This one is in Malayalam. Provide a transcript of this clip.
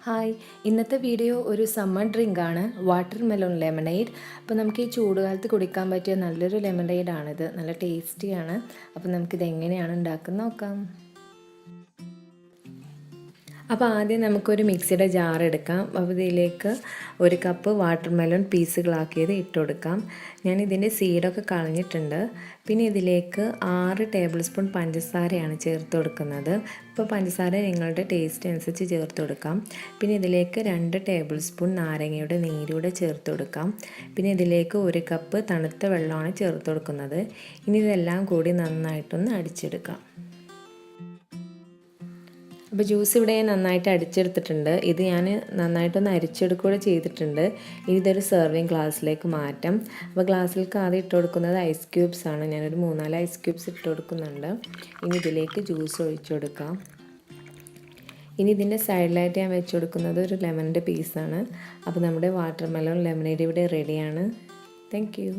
ഹായ്, ഇന്നത്തെ വീഡിയോ ഒരു സമ്മർ ഡ്രിങ്കാണ്, വാട്ടർ മെലോൺ ലെമണേഡ്. അപ്പോൾ നമുക്ക് ഈ ചൂടുകാലത്ത് കുടിക്കാൻ പറ്റിയ നല്ലൊരു ലെമണേഡാണിത്. നല്ല ടേസ്റ്റിയാണ്. അപ്പോൾ നമുക്കിത് എങ്ങനെയാണ് ഉണ്ടാക്കുന്നത് നോക്കാം. അപ്പോൾ ആദ്യം നമുക്കൊരു മിക്സിയുടെ ജാർ എടുക്കാം. അപ്പോൾ ഇതിലേക്ക് 1 കപ്പ് വാട്ടർ മെലോൺ പീസുകളാക്കിയത് ഇട്ട് കൊടുക്കാം. ഞാൻ ഇതിൻ്റെ സീഡൊക്കെ കളഞ്ഞിട്ടുണ്ട്. പിന്നെ ഇതിലേക്ക് 6 ടേബിൾ സ്പൂൺ പഞ്ചസാരയാണ് ചേർത്ത് കൊടുക്കുന്നത്. ഇപ്പോൾ പഞ്ചസാര നിങ്ങളുടെ ടേസ്റ്റ് അനുസരിച്ച് ചേർത്ത് കൊടുക്കാം. പിന്നെ ഇതിലേക്ക് 2 ടേബിൾ സ്പൂൺ നാരങ്ങയുടെ നീരൂടെ ചേർത്ത് കൊടുക്കാം. പിന്നെ ഇതിലേക്ക് 1 കപ്പ് തണുത്ത വെള്ളമാണ് ചേർത്ത് കൊടുക്കുന്നത്. ഇനി ഇതെല്ലാം കൂടി നന്നായിട്ടൊന്ന് അടിച്ചെടുക്കാം. അപ്പോൾ ജ്യൂസ് ഇവിടെ നന്നായിട്ട് അടിച്ചെടുത്തിട്ടുണ്ട്. ഇത് ഞാൻ നന്നായിട്ടൊന്ന് അരിച്ചെടുക്കുകയും ചെയ്തിട്ടുണ്ട്. ഇനി ഇതൊരു സെർവിങ് ഗ്ലാസ്സിലേക്ക് മാറ്റാം. അപ്പോൾ ഗ്ലാസ്സിലേക്ക് ആദ്യം ഇട്ട് കൊടുക്കുന്നത് ഐസ് ക്യൂബ്സ് ആണ്. ഞാനൊരു 3-4 ഐസ് ക്യൂബ്സ് ഇട്ട് കൊടുക്കുന്നുണ്ട്. ഇനി ഇതിലേക്ക് ജ്യൂസ് ഒഴിച്ചു കൊടുക്കാം. ഇനി ഇതിൻ്റെ സൈഡിലായിട്ട് ഞാൻ വെച്ച് കൊടുക്കുന്നത് ഒരു ലെമണിൻ്റെ പീസാണ്. അപ്പോൾ നമ്മുടെ വാട്ടർ മെലോൺ ലെമണേഡ് ഇവിടെ റെഡിയാണ്. Thank you.